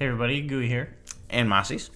Hey everybody, Gooey here, And Mossies.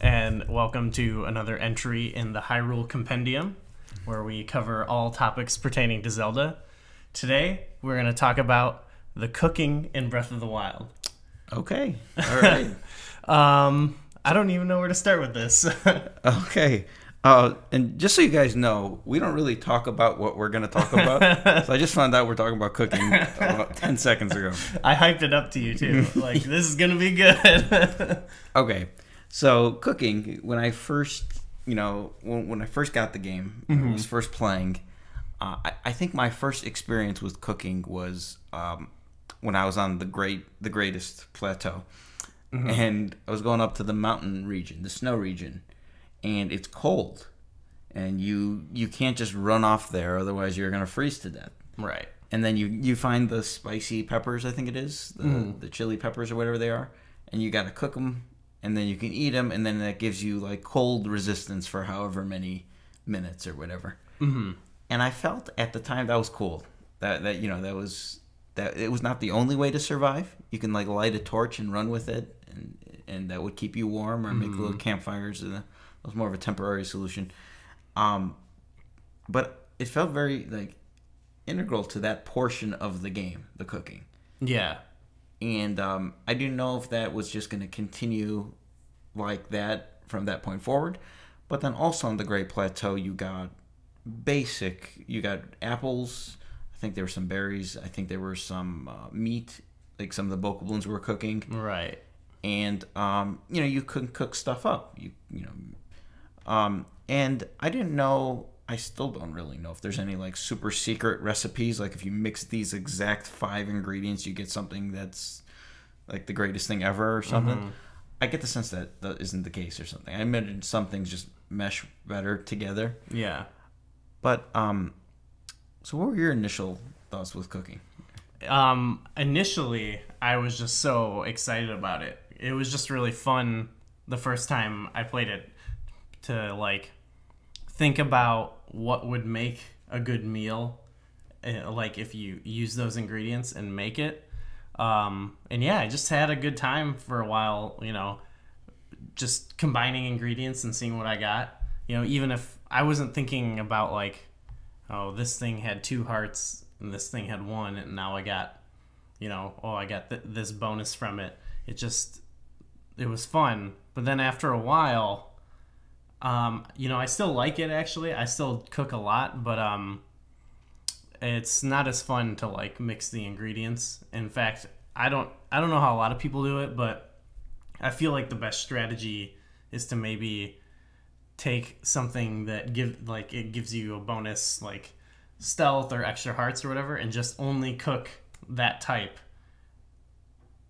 and welcome to another entry in the Hyrule Compendium, where we cover all topics pertaining to Zelda. Today, we're going to talk about the cooking in Breath of the Wild. Okay. All right. I don't even know where to start with this. Okay. And just so you guys know, we don't really talk about what we're going to talk about. So I just found out we're talking about cooking about 10 seconds ago. I hyped it up to you too. Like, this is going to be good. Okay. So cooking, when I first, when I first got the game, when I was first playing, I think my first experience with cooking was when I was on the greatest plateau. And I was going up to the mountain region, the snow region. And it's cold, and you can't just run off there, otherwise you're gonna freeze to death. Right. And then you find the spicy peppers, I think it is, the chili peppers or whatever they are, and you gotta cook them, and then you can eat them, and then that gives you like cold resistance for however many minutes or whatever. And I felt at the time that was cool. That it was not the only way to survive. You can like light a torch and run with it, and that would keep you warm, or make little campfires. It was more of a temporary solution. But it felt very like integral to that portion of the game, the cooking. Yeah. And I didn't know if that was just going to continue like that from that point forward. But then also on the Great Plateau, you got apples. I think there were some berries. I think there were some meat, like some of the bokoblins were cooking. Right. And you could cook stuff up. And I didn't know. I still don't really know if there's any like super secret recipes. Like if you mix these exact 5 ingredients, you get something that's like the greatest thing ever or something. I get the sense that that isn't the case or something. I imagine some things just mesh better together. Yeah. But so what were your initial thoughts with cooking? Initially, I was just so excited about it. It was just really fun the first time I played it to like think about what would make a good meal, like if you use those ingredients and make it. And yeah, I just had a good time for a while, just combining ingredients and seeing what I got. Even if I wasn't thinking about like, oh, this thing had 2 hearts and this thing had 1, and now I got, I got this bonus from it. It was fun. But then after a while, I still like it actually. I still cook a lot, but it's not as fun to like mix the ingredients. In fact, I don't know how a lot of people do it, but I feel like the best strategy is to maybe take something that gives you a bonus like stealth or extra hearts or whatever, and just only cook that type.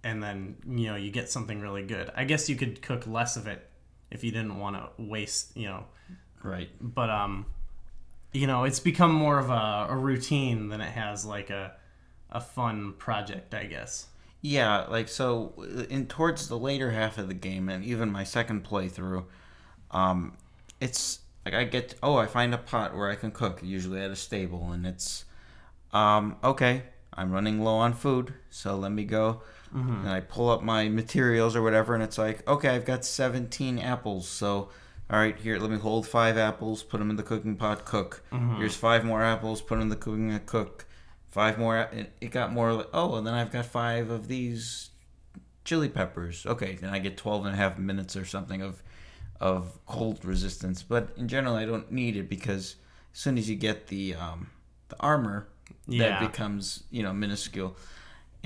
And then, you get something really good. I guess you could cook less of it if you didn't want to waste, Right. But, it's become more of a routine than it has like a fun project, I guess. Yeah, like so towards the later half of the game, and even my second playthrough, it's like I find a pot where I can cook, usually at a stable, and it's okay, I'm running low on food, so let me go. And I pull up my materials or whatever, and it's like, okay, I've got 17 apples, so all right, here, let me hold 5 apples, put them in the cooking pot, cook. Here's 5 more apples, put them in the cooking pot, cook. 5 more, it got more like, oh, and then I've got 5 of these chili peppers. Okay, then I get 12 and a half minutes or something of cold resistance. But in general, I don't need it, because as soon as you get the armor, that becomes, minuscule.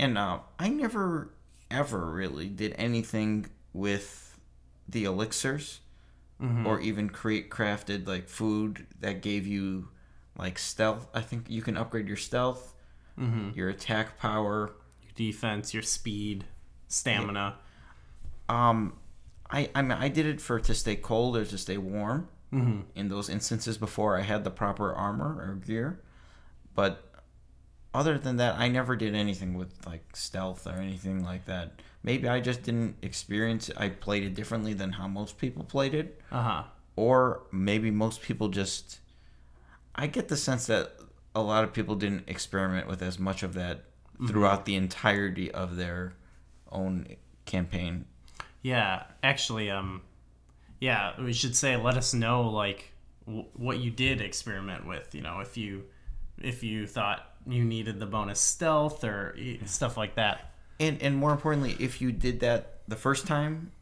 And I never, ever really did anything with the elixirs or even crafted like food that gave you like stealth. I think you can upgrade your stealth, your attack power, your defense, your speed, stamina. I did it to stay cold or to stay warm in those instances before I had the proper armor or gear. But other than that, I never did anything with like stealth or anything like that. Maybe I just didn't experience it. I played it differently than how most people played it. Or maybe most people just... I get the sense that a lot of people didn't experiment with as much of that throughout the entirety of their own campaign. Yeah, actually, yeah, we should say let us know like what you did experiment with. You know, if you thought you needed the bonus stealth or stuff like that. And more importantly, if you did that the first time,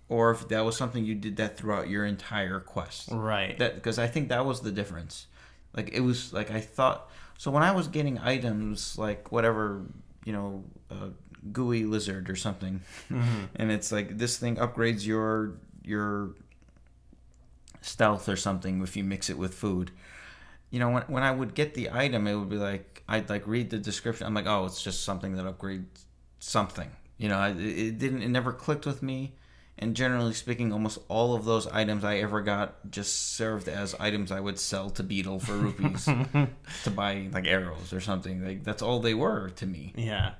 or if that was something you did that throughout your entire quest. Right. That because I think that was the difference. Like it was like I thought. So when I was getting items like whatever, gooey lizard or something, and it's like this thing upgrades your stealth or something if you mix it with food. When I would get the item, it would be like I'd like read the description. I'm like, oh, it's just something that upgrades something. It never clicked with me. And generally speaking, almost all of those items I ever got just served as items I would sell to Beetle for rupees to buy like arrows or something. Like that's all they were to me. Yeah.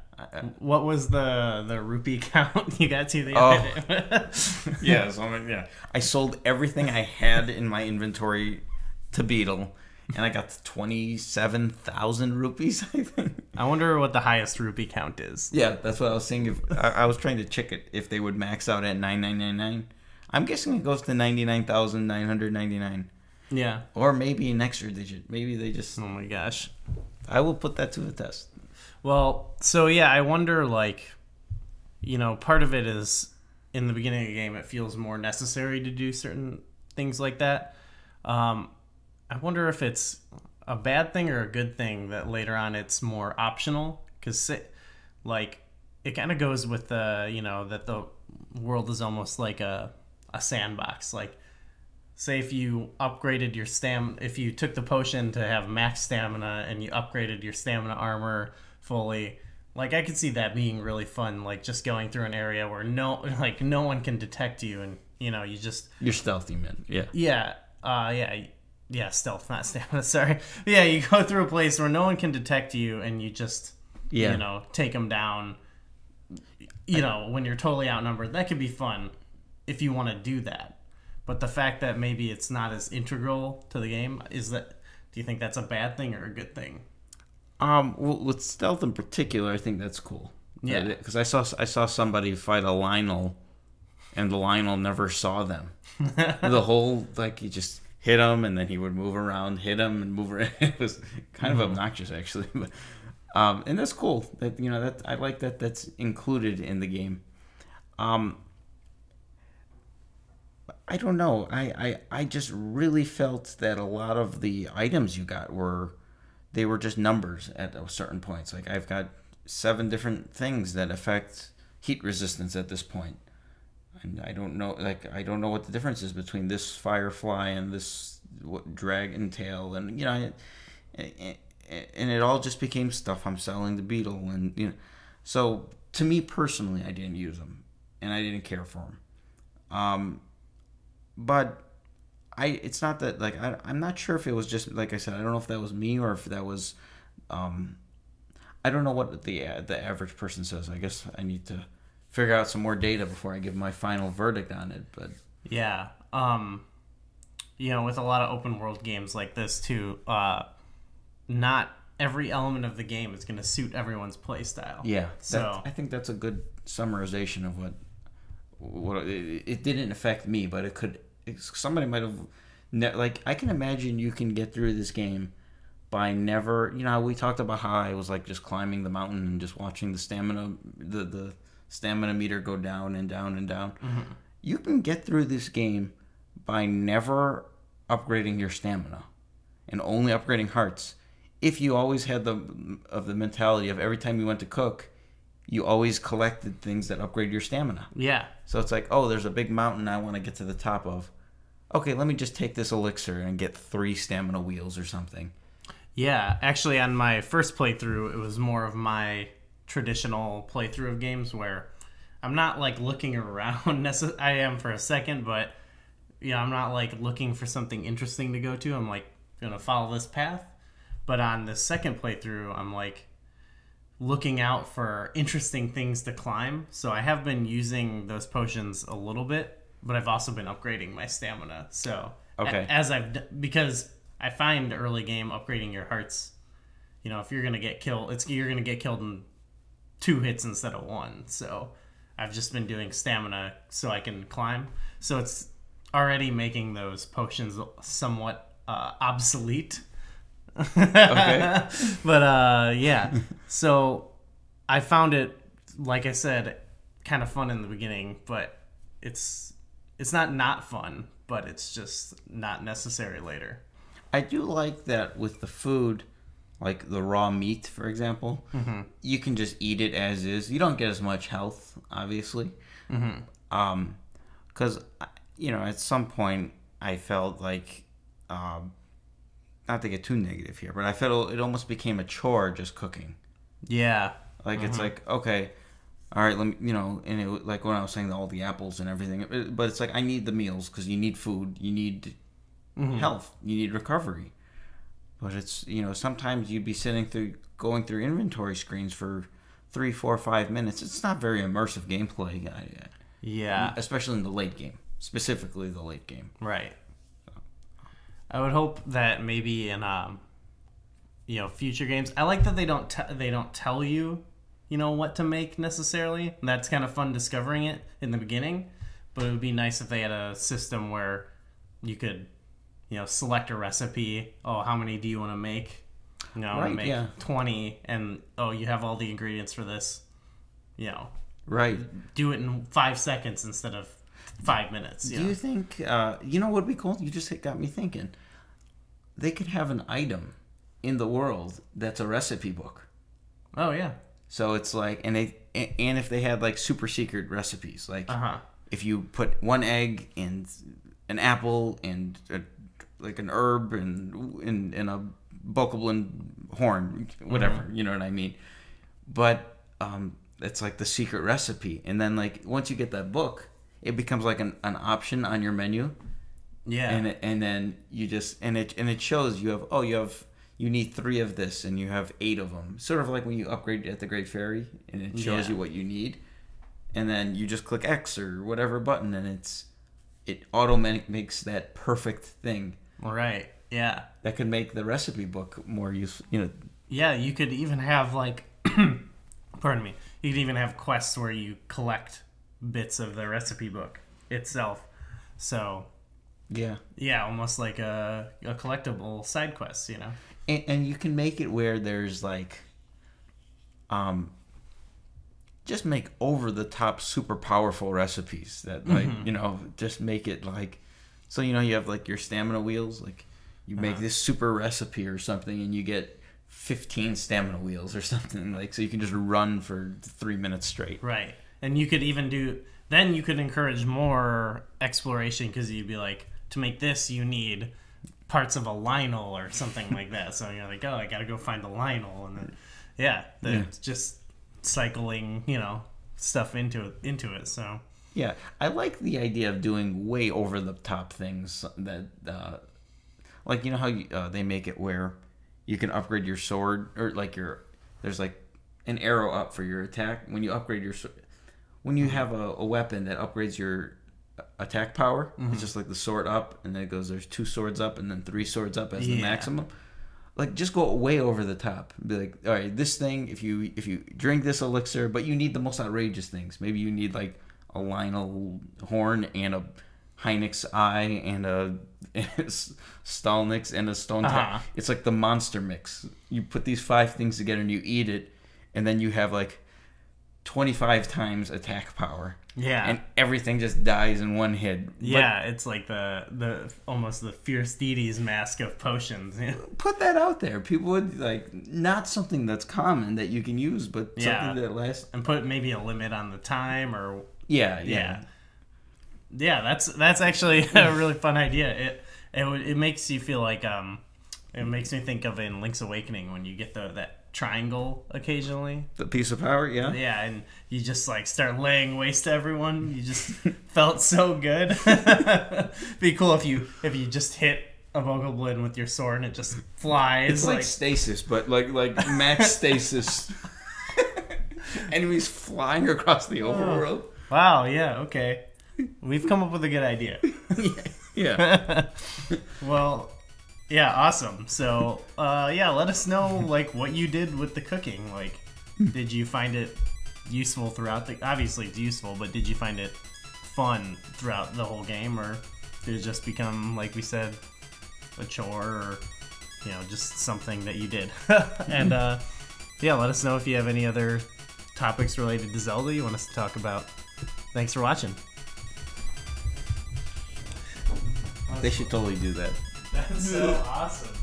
What was the rupee count you got to the item? Yeah. I sold everything I had in my inventory to Beetle, and I got 27,000 rupees, I think. I wonder what the highest rupee count is. Yeah, that's what I was saying. If I was trying to check it, if they would max out at 9999. I'm guessing it goes to 99,999. Yeah. Or maybe an extra digit. Maybe they just... Oh my gosh. I will put that to the test. Well, so yeah, I wonder, like, part of it is in the beginning of the game, it feels more necessary to do certain things like that. I wonder if it's a bad thing or a good thing that later on it's more optional, because like it kind of goes with the that the world is almost like a sandbox. Like, say if you upgraded your if you took the potion to have max stamina and you upgraded your stamina armor fully, like I could see that being really fun, like just going through an area where no one can detect you, and you're stealthy, man. Yeah, stealth, not stamina. Sorry. Yeah, you go through a place where no one can detect you, and you just, take them down. When you're totally outnumbered, that could be fun if you want to do that. But the fact that maybe it's not as integral to the game do you think that's a bad thing or a good thing? Well, with stealth in particular, I think that's cool. Yeah, because I saw somebody fight a Lionel, and the Lionel never saw them. The whole he just hit him, and then he would move around, hit him, and move around. It was kind of obnoxious, actually. But, and that's cool. That that I like that that's included in the game. I don't know. I just really felt that a lot of the items you got were just numbers at certain points. Like I've got 7 different things that affect heat resistance at this point. And I don't know what the difference is between this firefly and this dragon tail, and and it all just became stuff I'm selling to Beetle, and so to me personally, I didn't use them, and I didn't care for them. But it's not that I'm not sure if it was just like I said. I don't know if that was me or if that was, I don't know what the average person says. I guess I need to figure out some more data before I give my final verdict on it. But yeah, with a lot of open world games like this too, not every element of the game is going to suit everyone's play style. Yeah, so I think that's a good summarization of what it didn't affect me, but it could. Somebody might have I can imagine you can get through this game by never. We talked about how I was just climbing the mountain and just watching the stamina the stamina meter go down and down and down. Mm-hmm. You can get through this game by never upgrading your stamina and only upgrading hearts. If you always had the mentality of every time you went to cook, you always collected things that upgrade your stamina. Yeah. So it's like, oh, there's a big mountain I want to get to the top of. Okay, let me just take this elixir and get 3 stamina wheels or something. Yeah, actually on my first playthrough, it was more of my traditional playthrough of games where I'm not looking around. I am for a second, but I'm not looking for something interesting to go to. I'm gonna follow this path. But on the second playthrough, I'm looking out for interesting things to climb. So I have been using those potions a little bit, but I've also been upgrading my stamina. So okay, because I find early game upgrading your hearts, if you're gonna get killed, you're gonna get killed in 2 hits instead of 1. So I've just been doing stamina so I can climb. So it's already making those potions somewhat obsolete. Okay. But yeah. So I found it, like I said, kind of fun in the beginning, but it's not fun, but it's just not necessary later. I do like that with the food, like the raw meat, for example. You can just eat it as is. You don't get as much health, obviously. Because, at some point I felt like, not to get too negative here, but I felt it almost became a chore just cooking. Yeah. Like, it's like, okay, all right, let me, and it, like when I was saying all the apples and everything, but it's like I need the meals because you need food, you need health, you need recovery. But it's, sometimes you'd be going through inventory screens for 3, 4, 5 minutes. It's not very immersive gameplay. Yeah. Especially in the late game. Specifically the late game. Right. I would hope that maybe in, future games, I like that they don't tell you, what to make necessarily. And that's kind of fun discovering it in the beginning. But it would be nice if they had a system where you could, select a recipe. Oh, how many do you want to make? I want to make 20, and you have all the ingredients for this. Right. Do it in 5 seconds instead of 5 minutes. Do you think, what would be cool? You just got me thinking. They could have an item in the world that's a recipe book. Oh, yeah. So it's like, and if they had like super secret recipes, like if you put 1 egg and an apple and like an herb and a bokoblin horn, whatever, you know what I mean? But it's like the secret recipe, and then like once you get that book, it becomes like an option on your menu. Yeah. And then you just and it shows you need 3 of this and you have 8 of them. Sort of like when you upgrade at the Great Fairy and it shows you what you need, and then you just click X or whatever button and it makes that perfect thing. Right. Yeah. That could make the recipe book more useful. Yeah, you could even have like, pardon me. You could even have quests where you collect bits of the recipe book itself. So. Yeah, almost like a collectible side quest, And you can make it where there's like, just make over the top super powerful recipes that like just make it like, so you have like your stamina wheels, like you make this super recipe or something and you get 15 stamina wheels or something, like, so you can just run for 3 minutes straight. Right. And you could even then you could encourage more exploration because you'd be like, to make this you need parts of a Lionel or something like that. So you're like, I gotta go find the Lionel, and then just cycling, stuff into it. So yeah, I like the idea of doing way over the top things that, like how they make it where you can upgrade your sword, or like there's like an arrow up for your attack when you upgrade your sword. When you have a weapon that upgrades your attack power, it's just like the sword up, and then it goes, there's 2 swords up and then 3 swords up as the maximum. Like, just go way over the top. Be like, all right, this thing, if you drink this elixir, but you need the most outrageous things. Maybe you need like a Lionel horn and a Hynix eye and a Stalnix and a stone tap. It's like the monster mix. You put these 5 things together and you eat it, and then you have like 25 times attack power. Yeah. And everything just dies in one hit. Yeah, it's like the almost the Fierce Deity's mask of potions. Put that out there. People would like, not something that's common that you can use, but something that lasts. And put maybe a limit on the time, or Yeah, that's actually a really fun idea. It makes you feel like it makes me think of in Link's Awakening when you get that triangle occasionally. The piece of power, yeah. Yeah, and you just like start laying waste to everyone. You just felt so good. Be cool if you just hit a bokoblin with your sword and it just flies. It's like stasis, but like max stasis. Enemies flying across the overworld. Wow, yeah, okay. We've come up with a good idea. Yeah. Well, yeah, awesome. So, let us know like what you did with the cooking. Like, did you find it useful throughout the? Obviously, it's useful, but did you find it fun throughout the whole game, or did it just become, like we said, a chore, or just something that you did? And yeah, let us know if you have any other topics related to Zelda you want us to talk about. Thanks for watching. They should totally do that. That's so awesome.